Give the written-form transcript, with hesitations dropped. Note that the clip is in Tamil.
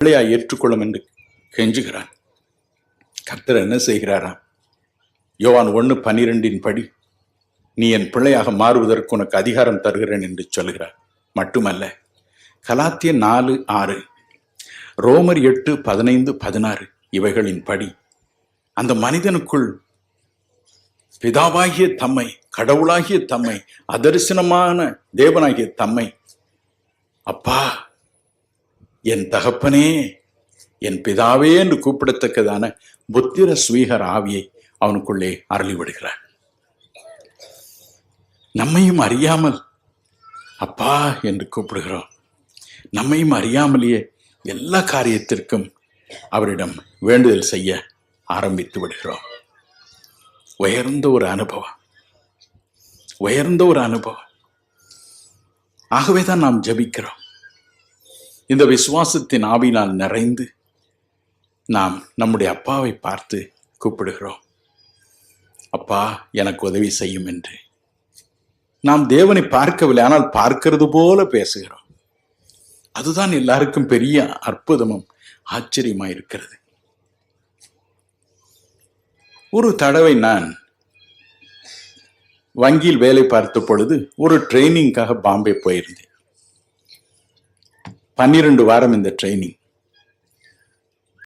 பிள்ளையா ஏற்றுக்கொள்ளும் என்று கெஞ்சுகிறான். கர்த்தர் என்ன செய்கிறாராம்? யோவான் 1:12 படி நீ என் பிள்ளையாக மாறுவதற்கு உனக்கு அதிகாரம் தருகிறேன் என்று சொல்கிறார். மட்டுமல்ல, கலாத்தியர் 4:6, ரோமர் 8:15-16 இவைகளின் படி அந்த மனிதனுக்குள் பிதாவாகிய தம்மை, கடவுளாகிய தம்மை, அதரிசனமான தேவனாகிய தம்மை, அப்பா, என் தகப்பனே, என் பிதாவே என்று கூப்பிடத்தக்கதான புத்திர ஸ்வீகர ஆவியை அவனுக்குள்ளே அருளி விடுகிறார். நம்மையும் அறியாமல் அப்பா என்று கூப்பிடுகிறோம். நம்மையும் அறியாமலேயே எல்லா காரியத்திற்கும் அவரிடம் வேண்டுதல் செய்ய ஆரம்பித்து விடுகிறோம். உயர்ந்த ஒரு அனுபவம், உயர்ந்த ஒரு அனுபவம். ஆகவேதான் நாம் ஜெபிக்கிறோம். இந்த விசுவாசத்தின் ஆவியினால் நிறைந்து நாம் நம்முடைய அப்பாவை பார்த்து கூப்பிடுகிறோம். அப்பா, எனக்கு உதவி செய்யும் என்று. நாம் தேவனை பார்க்கவில்லை, ஆனால் பார்க்கிறது போல பேசுகிறோம். அதுதான் எல்லாருக்கும் பெரிய அற்புதமும் ஆச்சரியமாயிருக்கிறது. ஒரு தடவை நான் வங்கியில் வேலை பார்த்த பொழுது ஒரு ட்ரைனிங்காக பாம்பே போயிருந்தேன். 12 வாரம் இந்த ட்ரைனிங்.